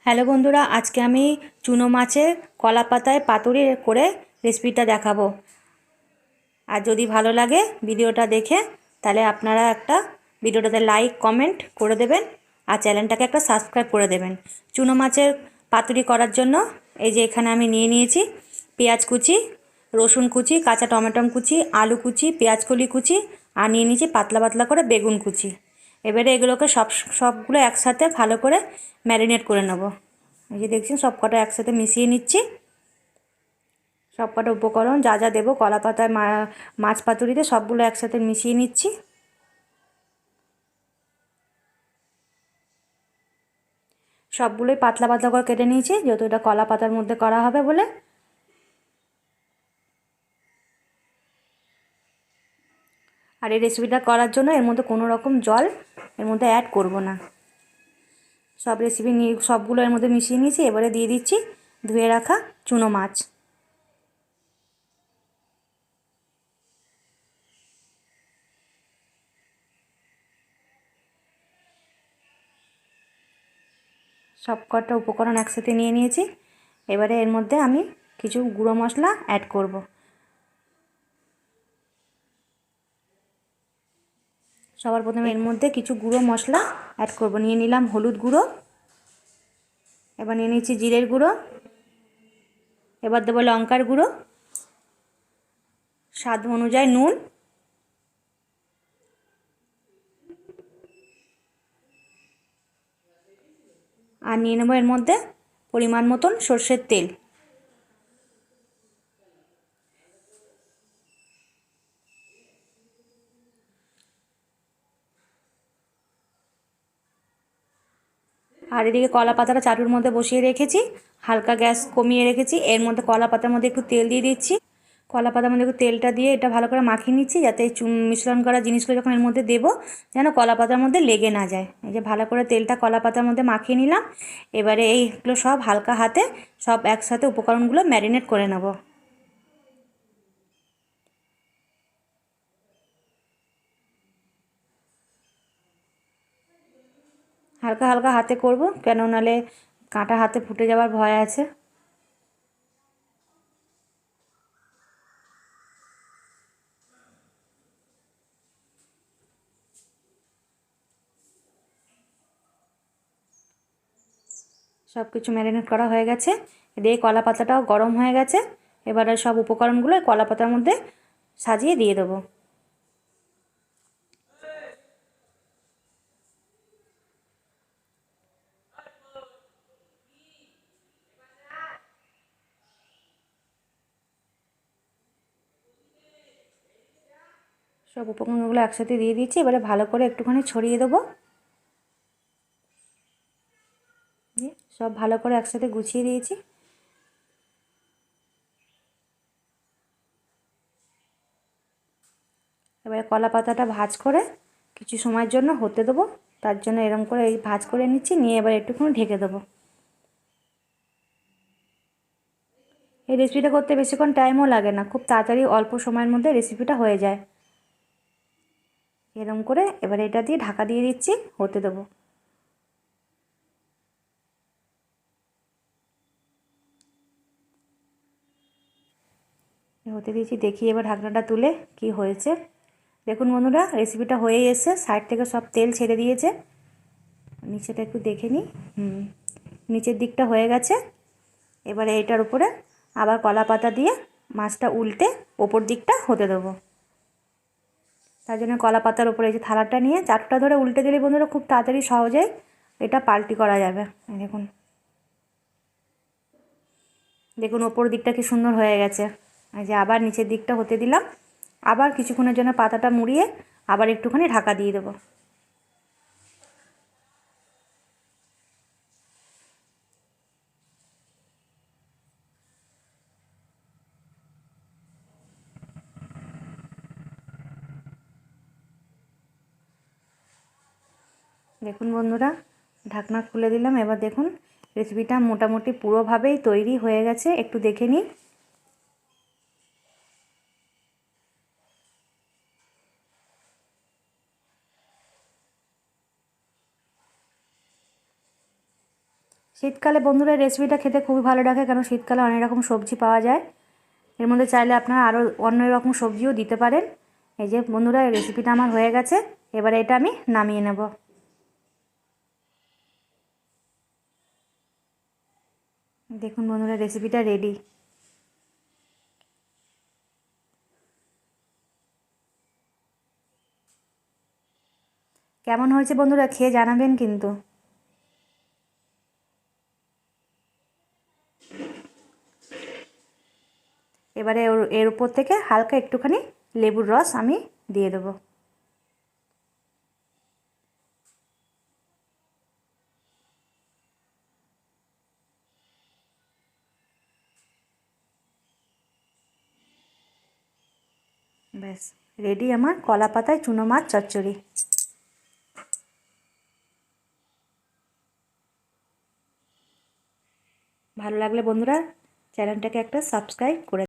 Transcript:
Hello বন্ধুরা, আজকে আমি চুনো মাছের কলা পাতায় পাতুরি করে রেসিপিটা দেখাবো। আর যদি ভালো লাগে ভিডিওটা দেখে, তাহলে আপনারা একটা ভিডিওটাতে লাইক কমেন্ট করে দেবেন আর চ্যানেলটাকে একটা সাবস্ক্রাইব করে দেবেন। চুনো মাছের পাতুরি করার জন্য এই যে এখানে আমি নিয়ে নিয়েছি পেঁয়াজ কুচি, রসুন কুচি, কাঁচা টমেটো কুচি, আলু কুচি, পেঁয়াজ কলি কুচি আর নিয়ে নিয়েছি পাতলা পাতলা করে বেগুন কুচি। এবারে এগুলোকে সবগুলো একসাথে ভালো করে ম্যারিনেট করে নেব। এই যে দেখছেন সব কটা একসাথে মিশিয়ে নিচ্ছি। সব কটা উপকরণ যা যা দেবো কলা পাতায় মাছ পাতুরিতে সবগুলো একসাথে মিশিয়ে নিচ্ছি। সবগুলোই পাতলা পাতলা করে কেটে নিয়েছি, যেহেতু এটা কলা পাতার মধ্যে করা হবে বলে। আর এই রেসিপিটা করার জন্য এর মধ্যে কোনো রকম জল এর মধ্যে অ্যাড করব না। সব রেসিপি নিয়ে সবগুলো এর মধ্যে মিশিয়ে নিয়েছি। এবারে দিয়ে দিচ্ছি ধুয়ে রাখা চুনো মাছ। সব কটা উপকরণ একসাথে নিয়ে নিয়েছি। এবারে এর মধ্যে আমি কিছু গুঁড়ো মশলা অ্যাড করব। সবার প্রথমে এর মধ্যে কিছু গুঁড়ো মশলা অ্যাড করব। নিয়ে নিলাম হলুদ গুঁড়ো, এবার নিয়ে নিচ্ছি জিরের গুঁড়ো, এবার দেবো লঙ্কার গুঁড়ো, স্বাদ অনুযায়ী নুন, আর নিয়ে নেবো এর মধ্যে পরিমাণ মতন সর্ষের তেল। আর এদিকে কলা পাতাটা চাটুর মধ্যে বসিয়ে রেখেছি, হালকা গ্যাস কমিয়ে রেখেছি। এর মধ্যে কলা পাতার মধ্যে একটু তেল দিয়ে দিচ্ছি। কলা পাতার মধ্যে একটু তেলটা দিয়ে এটা ভালো করে মাখিয়ে নিচ্ছি, যাতে মিশ্রণ করা জিনিসগুলো যখন এর মধ্যে দেবো যেন কলা পাতার মধ্যে লেগে না যায়। এই যে ভালো করে তেলটা কলা পাতার মধ্যে মাখিয়ে নিলাম। এবারে এইগুলো সব হালকা হাতে সব একসাথে উপকরণগুলো ম্যারিনেট করে নেব। হালকা হালকা হাতে করব, কেন নালে কাঁটা হাতে ফুটে যাওয়ার ভয় আছে। সব কিছু ম্যারিনেট করা হয়ে গেছে। এদিকে কলা পাতাটাও গরম হয়ে গেছে। এবারে সব উপকরণগুলো কলা পাতার মধ্যে সাজিয়ে দিয়ে দেবো। সব উপকরণগুলো একসাথে দিয়ে দিচ্ছি। এবারে ভালো করে একটুখানি ছড়িয়ে দেবো। সব ভালো করে একসাথে গুছিয়ে দিয়েছি। এবারে কলা পাতাটা ভাঁজ করে কিছু সময়ের জন্য হতে দেবো। তার জন্য এরকম করে এই ভাঁজ করে নিচ্ছি, নিয়ে এবার একটুখানি ঢেকে দেবো। এই রেসিপিটা করতে বেশিক্ষণ টাইমও লাগে না, খুব তাড়াতাড়ি অল্প সময়ের মধ্যে রেসিপিটা হয়ে যায়। এরকম করে এবারে এটা দিয়ে ঢাকা দিয়ে দিচ্ছি, হতে দেবো। হতে দিয়েছি, দেখি এবার ঢাকনাটা তুলে কি হয়েছে। দেখুন বন্ধুরা, রেসিপিটা হয়েই এসছে। সাইড থেকে সব তেল ছেড়ে দিয়েছে। নিচেটা একটু দেখে নিই। নিচের দিকটা হয়ে গেছে। এবারে এটার উপরে আবার কলা পাতা দিয়ে মাছটা উল্টে ওপর দিকটা হতে দেবো। তার জন্য কলা পাতার উপরে এই যে থালাটা নিয়ে চারটা ধরে উল্টে দিলে বন্ধুরা খুব তাড়াতাড়ি সহজেই এটা পাল্টি করা যাবে। দেখুন দেখুন ওপর দিকটা কি সুন্দর হয়ে গেছে। এই যে আবার নিচের দিকটা হতে দিলাম। আবার কিছুক্ষণের জন্য পাতাটা মুড়িয়ে আবার একটুখানি ঢাকা দিয়ে দেবো। দেখুন বন্ধুরা, ঢাকনা খুলে দিলাম। এবার দেখুন রেসিপিটা মোটামুটি পুরোভাবেই তৈরি হয়ে গেছে। একটু দেখে নিই। শীতকালে বন্ধুরা এই রেসিপিটা খেতে খুবই ভালো লাগে, কারণ শীতকালে অনেক রকম সবজি পাওয়া যায়। এর মধ্যে চাইলে আপনারা আরও অন্য রকম সবজিও দিতে পারেন। এই যে বন্ধুরা রেসিপিটা আমার হয়ে গেছে, এবারে এটা আমি নামিয়ে নেব। দেখুন বন্ধুরা রেসিপিটা রেডি। কেমন হয়েছে বন্ধুরা খেয়ে জানাবেন কিন্তু। এবারে এর উপর থেকে হালকা একটুখানি লেবুর রস আমি দিয়ে দেবো। ব্যাস রেডি আমার কলা পাতায় চুনো মাছ চচ্চড়ি। ভালো লাগলে বন্ধুরা চ্যানেলটাকে একটা সাবস্ক্রাইব করে